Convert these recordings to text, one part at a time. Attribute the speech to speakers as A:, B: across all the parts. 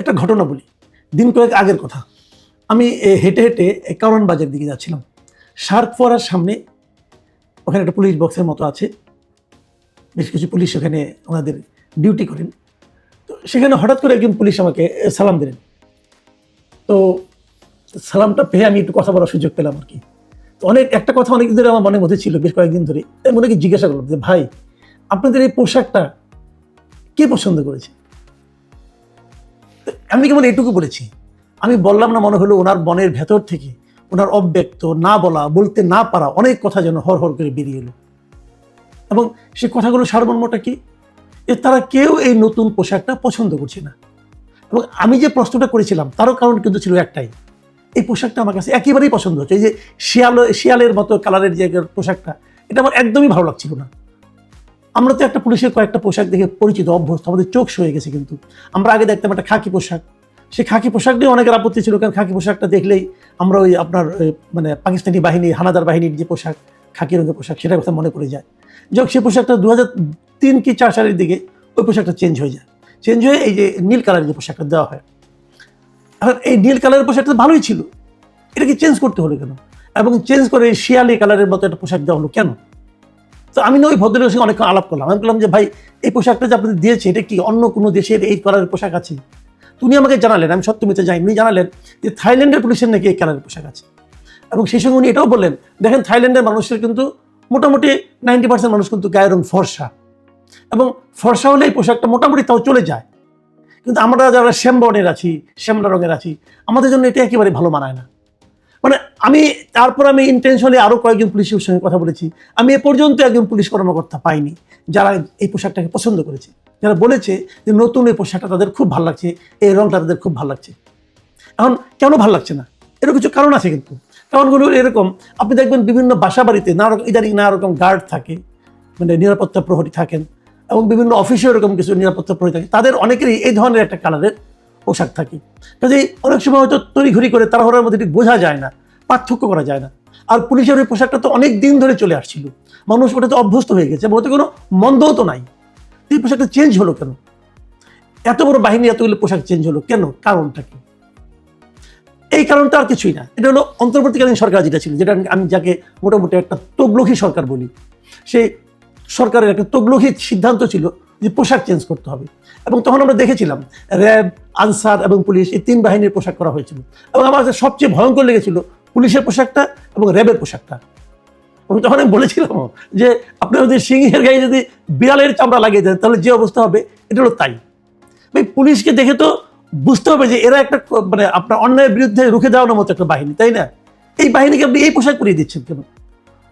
A: একটা ঘটনা বলি। দিন কয়েক আগের কথা। আমি হেঁটে হেঁটে কারওয়ান বাজার দিকে যাচ্ছিলাম। শার্ক ফোয়ারার সামনে ওখানে একটা পুলিশ বক্সের মতো আছে। বেশ কিছু পুলিশ ওখানে ওনাদের ডিউটি করেন। তো সেখানে হঠাৎ করে একজন পুলিশ আমাকে সালাম দিলেন। তো সালামটা পেয়ে আমি একটু কথা বলার সুযোগ পেলাম আর কি। তো একটা কথা অনেকদিন ধরে আমার মনের মধ্যে ছিল, বেশ কয়েকদিন ধরে। তাই মনে কি জিজ্ঞাসা করলাম যে, ভাই আপনাদের এই পোশাকটা কে পছন্দ করেছে? আমি কেবল এইটুকু বলেছি। আমি বললাম না, মনে হলো ওনার মনের ভেতর থেকে ওনার অব্যক্ত, না বলা, বলতে না পারা অনেক কথা যেন হর হর করে বেরিয়ে এলো। এবং সে কথাগুলো সারমর্মটা কি, তারা কেউ এই নতুন পোশাকটা পছন্দ করছে না। এবং আমি যে প্রশ্নটা করেছিলাম তারও কারণ কিন্তু ছিল একটাই, এই পোশাকটা আমার কাছে একেবারেই পছন্দ হচ্ছে। এই যে শিয়ালের মতো কালারের যে পোশাকটা, এটা আমার একদমই ভালো লাগছিল না। আমরা তো একটা পুলিশের কয়েকটা পোশাক দেখে পরিচিত, অভ্যস্ত, আমাদের চোখ সয়ে গেছে। কিন্তু আমরা আগে দেখতাম একটা খাকি পোশাক, সেই খাকি পোশাক নিয়ে অনেকের আপত্তি ছিল, কারণ খাকি পোশাকটা দেখলেই আমরা ওই আপনার মানে পাকিস্তানি বাহিনী, হানাদার বাহিনীর যে পোশাক, খাকি রঙের পোশাক, সেটার কথা মনে পড়ে যায়। যাক, সেই পোশাকটা 2003 কি 4 সালের দিকে ওই পোশাকটা চেঞ্জ হয়ে যায়। চেঞ্জ হয়ে এই যে নীল কালারের যে পোশাকটা দেওয়া হয়। এখন এই নীল কালারের পোশাকটা ভালোই ছিল, এটাকে চেঞ্জ করতে হলো কেন? এবং চেঞ্জ করে শিয়ালি কালারের মতো একটা পোশাক দেওয়া হলো কেন? তো আমি না ওই ভদ্রলোকের সঙ্গে অনেক আলাপ করলাম। আমি বললাম যে, ভাই এই পোশাকটা যে আপনাদের দিয়েছে, এটা কি অন্য কোনো দেশের এই কালারের পোশাক আছে? উনি আমাকে জানালেন, আমি সত্য মিথ্যা জানি, উনি জানালেন যে থাইল্যান্ডের পুলিশের নাকি এই কালারের পোশাক আছে। এবং সেই সঙ্গে উনি এটাও বললেন, দেখেন থাইল্যান্ডের মানুষের কিন্তু মোটামুটি 90% মানুষ কিন্তু গায়ের রং ফর্সা, এবং ফর্সা হলে এই পোশাকটা মোটামুটি তাও চলে যায়। কিন্তু আমরা যারা শ্যামবর্ণের আছি, শ্যামলা রঙের আছি, আমাদের জন্য এটা একেবারে ভালো মানায় না। মানে আমি ইন্টেনশনালি আরো কয়েকজন পুলিশের সঙ্গে কথা বলেছি। আমি এ পর্যন্ত একজন পুলিশ কর্মকর্তা পাইনি যারা এই পোশাকটাকে পছন্দ করেছে, যারা বলেছে যে নতুন এই পোশাকটা তাদের খুব ভালো লাগছে, এই রংটা তাদের খুব ভালো লাগছে। এখন কেন ভালো লাগছে না, এর কিছু কারণ আছে। কিন্তু কারণগুলো এরকম, আপনি দেখবেন বিভিন্ন বাসা বাড়িতে ইদানিং নানা রকম গার্ড থাকে, মানে নিরাপত্তা প্রহরী থাকেন, এবং বিভিন্ন অফিসে এরকম কিছু নিরাপত্তা প্রহরী থাকে, তাদের অনেকেরই এই ধরনের একটা কালারের পোশাক থাকে। কাজেই অনেক সময় হয়তো তড়িঘড়ি করে তাড়াহুড়োর মধ্যে ঠিক বোঝা যায় না, পার্থক্য করা যায় না। আর পুলিশের ওই পোশাকটা তো অনেক দিন ধরে চলে আসছিল, মানুষ ওটা তো অভ্যস্ত হয়ে গেছে, ওতে কোনো মন্দও তো নাই। এই পোশাকটা চেঞ্জ হলো কেন? এত বড় বাহিনী এতগুলো পোশাক চেঞ্জ হলো কেন? কারণটা কি? এই কারণটা আর কিছুই না, এটা হলো অন্তর্বর্তীকালীন সরকার যেটা ছিল, যেটা আমি যাকে মোটামুটি একটা তগলখি সরকার বলি, সেই সরকারের একটা তগলখি সিদ্ধান্ত ছিল যে পোশাক চেঞ্জ করতে হবে। এবং তখন আমরা দেখেছিলাম র্যাব, আনসার এবং পুলিশ, এই 3 বাহিনীর পোশাক করা হয়েছিল। এবং আমার কাছে সবচেয়ে ভয়ঙ্কর লেগেছিল পুলিশের পোশাকটা এবং র্যাবের পোশাকটা। এবং তখন আমি বলেছিলাম যে, আপনার যদি সিংহের গায়ে যদি বিড়ালের চামড়া লাগিয়ে দেন তাহলে যে অবস্থা হবে, এটা হলো তাই। ভাই পুলিশকে দেখে তো বুঝতে হবে যে এরা একটা মানে আপনার অন্যায়ের বিরুদ্ধে রুখে দেওয়ানোর মতো একটা বাহিনী, তাই না? এই বাহিনীকে আপনি এই পোশাক পরিয়ে দিচ্ছেন কেন?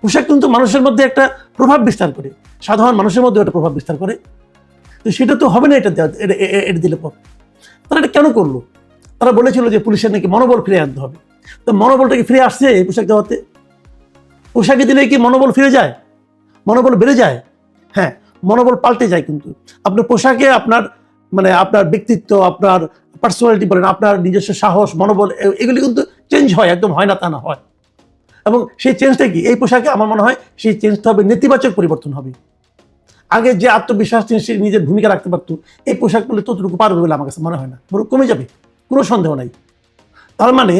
A: পোশাক কিন্তু মানুষের মধ্যে একটা প্রভাব বিস্তার করে, সাধারণ মানুষের মধ্যে একটা প্রভাব বিস্তার করে। তো সেটা তো হবে না এটা দিলে পর। তারা এটা কেন করলো? তারা বলেছিল যে পুলিশের নাকি মনোবল ফিরে আনতে হবে। তো মনোবলটা কি ফিরে আসছে এই পোশাক দেওয়াতে? পোশাকে দিলে কি মনোবল ফিরে যায়? মনোবল বেড়ে যায়? হ্যাঁ, মনোবল পাল্টে যায়। কিন্তু আপনার পোশাকে আপনার মানে আপনার ব্যক্তিত্ব, আপনার পার্সোনালিটি বলেন, আপনার নিজস্ব সাহস, মনোবল, এগুলি কিন্তু চেঞ্জ হয়, একদম হয় না তা না, হয়। এবং সেই চেঞ্জটা কি এই পোশাকে আমার মনে হয় সেই চেঞ্জটা হবে, নেতিবাচক পরিবর্তন হবে। আগে যে আত্মবিশ্বাস সে নিজের ভূমিকা রাখতে পারতো, এই পোশাক পরলে ততটুকু পারবে বলে আমার কাছে মনে হয় না, বরং কমে যাবে, কোনো সন্দেহ নাই। তার মানে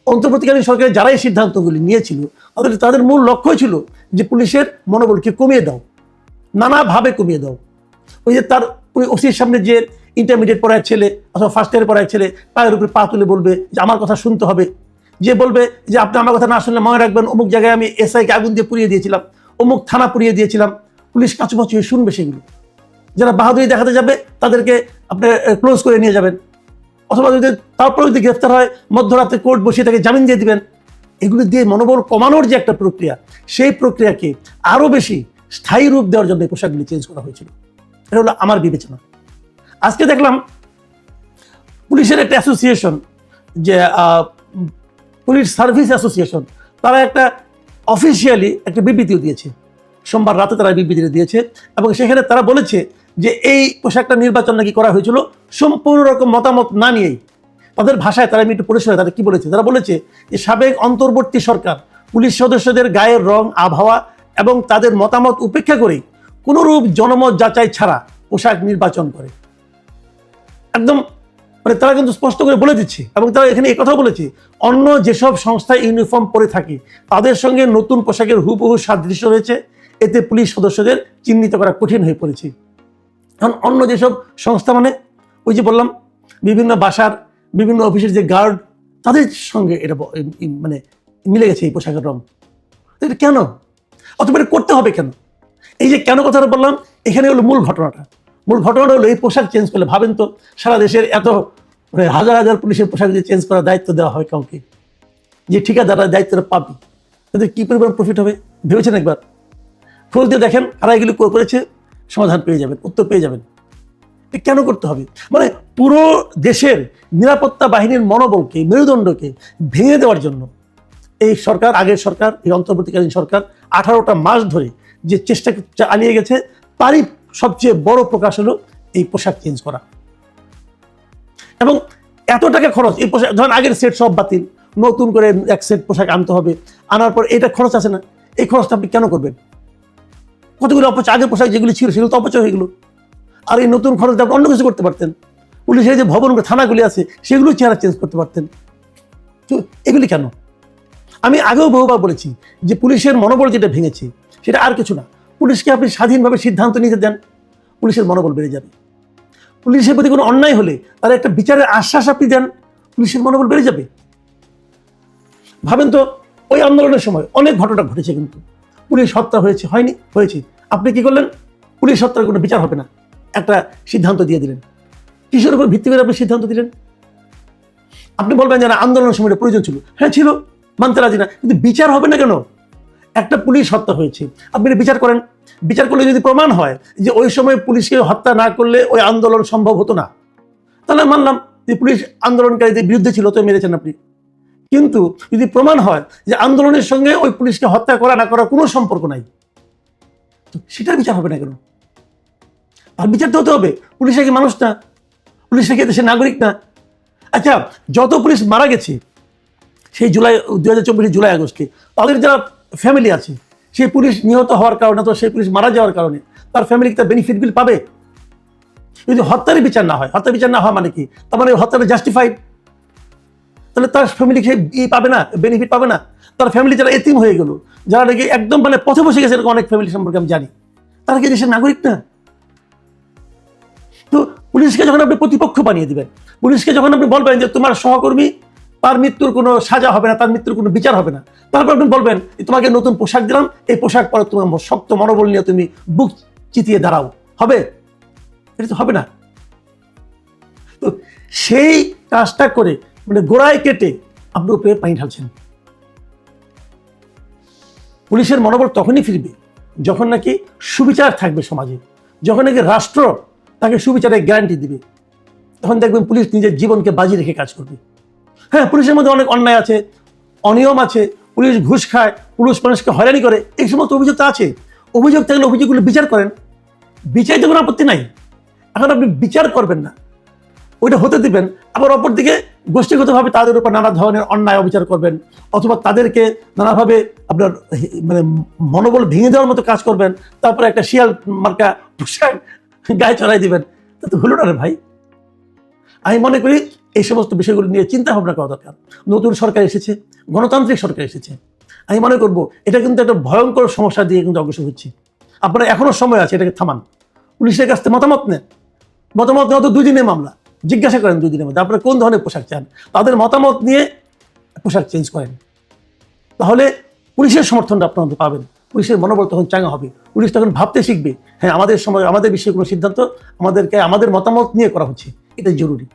A: অন্তর্বর্তীকালীন সরকারের যারা এই সিদ্ধান্তগুলি নিয়েছিল, তাদের মূল লক্ষ্য ছিল যে পুলিশের মনোবলকে কমিয়ে দাও, নানাভাবে কমিয়ে দাও। ওই যে তার ওই ওসির সামনে যে ইন্টারমিডিয়েট পড়ায় ছেলে অথবা ফার্স্ট ইয়ার পড়ায় ছেলে পায়ের উপরে পা তুলে বলবে যে আমার কথা শুনতে হবে, যে বলবে যে আপনি আমার কথা না শুনলে মনে রাখবেন অমুক জায়গায় আমি এসআইকে আগুন দিয়ে পুড়িয়ে দিয়েছিলাম, অমুক থানা পুড়িয়ে দিয়েছিলাম, পুলিশ কাছুমাছু হয়ে শুনবে সেগুলো। যারা বাহাদুরি দেখাতে যাবে তাদেরকে আপনি ক্লোজ করে নিয়ে যাবেন, অথবা যদি তারপরে যদি গ্রেফতার হয় মধ্যরাতে কোর্ট বসিয়ে তাকে জামিন দিয়ে দিবেন। এগুলো দিয়ে মনোবল কমানোর যে একটা প্রক্রিয়া, সেই প্রক্রিয়াকে আরো বেশি স্থায়ী রূপ দেওয়ার জন্য পোশাকগুলি চেঞ্জ করা হয়েছিল। এটা হলো আমার বিবেচনা। আজকে দেখলাম পুলিশের একটা অ্যাসোসিয়েশন, যে পুলিশ সার্ভিস অ্যাসোসিয়েশন, তারা একটা অফিসিয়ালি একটা বিবৃতিও দিয়েছে। সোমবার রাতে তারা বিবৃতি দিয়েছে, এবং সেখানে তারা বলেছে যে এই পোশাকটা নির্বাচন নাকি করা হয়েছিল সম্পূর্ণ রকম মতামত না নিয়েই। তাদের ভাষায় তারা, আমি একটু পড়ে শোনাই তারা কি বলেছে। তারা বলেছে যে সাবেক অন্তর্বর্তী সরকার পুলিশ সদস্যদের গায়ের রং, আবহাওয়া এবং তাদের মতামত উপেক্ষা করে কোনোরূপ জনমত যাচাই ছাড়া পোশাক নির্বাচন করে। একদম মানে তারা কিন্তু স্পষ্ট করে বলে দিচ্ছে, এবং তারা এখানে এই কথাও বলেছে অন্য যেসব সংস্থা ইউনিফর্ম পরে থাকে তাদের সঙ্গে নতুন পোশাকের হুবহু সাদৃশ্য রয়েছে, এতে পুলিশ সদস্যদের চিহ্নিত করা কঠিন হয়ে পড়েছে। এখন অন্য যেসব সংস্থা মানে ওই যে বললাম বিভিন্ন বাসার বিভিন্ন অফিসের যে গার্ড, তাদের সঙ্গে এটা মানে মিলে গেছে এই পোশাকের রং। এটা কেন, অথবা এটা করতে হবে কেন? এই যে কেন কথাটা বললাম, এখানে হলো মূল ঘটনাটা হলো এই পোশাক চেঞ্জ করলে, ভাবেন তো সারা দেশের এত হাজার হাজার পুলিশের পোশাক যে চেঞ্জ করার দায়িত্ব দেওয়া হয় কাউকে, যে ঠিকাদাররা দায়িত্বটা পাবে, তাদের কি পরিমাণ প্রফিট হবে ভেবেছেন একবার? খোঁজ দিয়ে দেখেন কারা এগুলি করেছে, সমাধান পেয়ে যাবেন, উত্তর পেয়ে যাবেন। কেন করতে হবে? মানে পুরো দেশের নিরাপত্তা বাহিনীর মনোবলকে, মেরুদণ্ডকে ভেঙে দেওয়ার জন্য এই সরকার, আগের সরকার, এই অন্তর্বর্তীকালীন সরকার 18টা মাস ধরে যে চেষ্টা চালিয়ে গেছে, তারই সবচেয়ে বড় প্রকাশ হলো এই পোশাক চেঞ্জ করা। এবং এত টাকা খরচ, এই পোশাক ধরেন আগের সেট সব বাতিল, নতুন করে এক সেট পোশাক আনতে হবে, আনার পর এটা খরচ আছে না, এই খরচটা আপনি কেন করবেন? কতগুলো অপচয়, আগের পোশাক যেগুলি ছিল সেগুলো তো অপচয় হয়ে গেলো। আর এই নতুন খরচটা আপনি অন্য কিছু করতে পারতেন, পুলিশের যে ভবনগুলো, থানাগুলি আছে সেগুলো চেহারা চেঞ্জ করতে পারতেন। তো এগুলি কেন? আমি আগেও বহুবার বলেছি যে পুলিশের মনোবল যেটা ভেঙেছে সেটা আর কিছু না, পুলিশকে আপনি স্বাধীনভাবে সিদ্ধান্ত নিতে দেন, পুলিশের মনোবল বেড়ে যাবে। পুলিশের প্রতি কোনো অন্যায় হলে তার একটা বিচারের আশ্বাস আপনি দেন, পুলিশের মনোবল বেড়ে যাবে। ভাবেন তো ওই আন্দোলনের সময় অনেক ঘটনা ঘটেছে, কিন্তু পুলিশ হত্যা হয়েছে, হয়নি? হয়েছে। আপনি কি করলেন? পুলিশ হত্যার কোনো বিচার হবে না, একটা সিদ্ধান্ত দিয়ে দিলেন। কিসের উপর ভিত্তি করে আপনি সিদ্ধান্ত দিলেন? আপনি বলবেন যে না, আন্দোলনের সময় প্রয়োজন ছিল, হ্যাঁ ছিল, মানতে রাজি না, কিন্তু বিচার হবে না কেন? একটা পুলিশ হত্যা হয়েছে, আপনি বিচার করেন। বিচার করলে যদি প্রমাণ হয় যে ওই সময় পুলিশকে হত্যা না করলে ওই আন্দোলন সম্ভব হতো না, তাহলে মানলাম যে পুলিশ আন্দোলনকারীদের বিরুদ্ধে ছিল, তো মেরেছেন আপনি। কিন্তু যদি প্রমাণ হয় যে আন্দোলনের সঙ্গে ওই পুলিশকে হত্যা করা না করার কোনো সম্পর্ক নাই, তো সেটার বিচার হবে না কেন? আর বিচার তো হতে হবে, পুলিশে কি মানুষ না? পুলিশে কি দেশের নাগরিক না? আচ্ছা, যত পুলিশ মারা গেছে সেই জুলাই 2024 জুলাই আগস্টে, তাদের যারা ফ্যামিলি আছে, সেই পুলিশ নিহত হওয়ার কারণে, তো সেই পুলিশ মারা যাওয়ার কারণে তার ফ্যামিলি তার বেনিফিট বিল পাবে? যদি হত্যারই বিচার না হয়, হত্যা বিচার না হয় মানে কি? তার মানে হত্যাটা জাস্টিফাইড, তাহলে তার ফ্যামিলি পাবে না, বেনিফিট পাবে না। তার ফ্যামিলি যারা এতিম হয়ে গেল, যারা নাকি একদম মানে পথে বসে গেছে, এরকম অনেক ফ্যামিলি সম্পর্কে আমি জানি, তারা কি দেশের নাগরিক না? তো পুলিশকে যখন আপনি প্রতিপক্ষ বানিয়ে দিবেন, পুলিশকে যখন আপনি বলবেন যে তোমার সহকর্মী, তার মৃত্যুর কোনো সাজা হবে না, তার মৃত্যুর কোনো বিচার হবে না, তারপর আপনি বলবেন তোমাকে নতুন পোশাক দিলাম, এই পোশাক পরে তোমার শক্ত মনোবল নিয়ে তুমি বুক চিতিয়ে দাঁড়াও, হবে? এটা তো হবে না। তো সেই কাজটা করে মানে গোড়ায় কেটে আপনি উপরে পানি ঢালছেন। পুলিশের মনোবল তখনই ফিরবে যখন নাকি সুবিচার থাকবে সমাজে, যখন নাকি রাষ্ট্র তাকে সুবিচারের গ্যারান্টি দিবে, তখন দেখবেন পুলিশ নিজের জীবনকে বাজি রেখে কাজ করবে। হ্যাঁ, পুলিশের মধ্যে অনেক অন্যায় আছে, অনিয়ম আছে, পুলিশ ঘুষ খায়, পুলিশ মানুষকে হয়রানি করে, এই সমস্ত অভিযোগ তো আছে। অভিযোগ থাকলে অভিযোগগুলো বিচার করেন, বিচারিত কোনো আপত্তি নাই। এখন আপনি বিচার করবেন না, ওইটা হতে দিবেন, আবার অপরদিকে গোষ্ঠীগতভাবে তাদের উপর নানা ধরনের অন্যায় অবিচার করবেন, অথবা তাদেরকে নানাভাবে আপনার মানে মনোবল ভেঙে দেওয়ার মতো কাজ করবেন, তারপরে একটা শিয়াল মার্কা পোশাক গায়ে চড়াই দিবেন, তা তো হলো না রে ভাই। আমি মনে করি এই সমস্ত বিষয়গুলো নিয়ে চিন্তা ভাবনা করা দরকার। নতুন সরকার এসেছে, গণতান্ত্রিক সরকার এসেছে, আমি মনে করব এটা কিন্তু একটা ভয়ঙ্কর সমস্যা দিয়ে কিন্তু অগ্রসর হচ্ছে। আপনারা এখনো সময় আছে, এটাকে থামান। পুলিশের কাছ থেকে মতামত নেন, মতামত নেওয়া তো 2 দিনের মামলা, জিজ্ঞাসা করেন 2 দিনের মধ্যে আপনারা কোন ধরনের পোশাক চান, তাদের মতামত নিয়ে পোশাক চেঞ্জ করেন, তাহলে পুলিশের সমর্থনটা আপনারা পাবেন। পুলিশের মনোবল তখন চাঙ্গা হবে, পুলিশ তখন ভাবতে শিখবে, হ্যাঁ আমাদের সময়, আমাদের বিষয়ে কোনো সিদ্ধান্ত আমাদেরকে আমাদের মতামত নিয়ে করা হচ্ছে, এটাই জরুরি।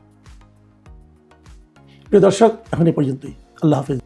A: প্রিয় দর্শক, এখন এই পর্যন্তই। আল্লাহ হাফেজ।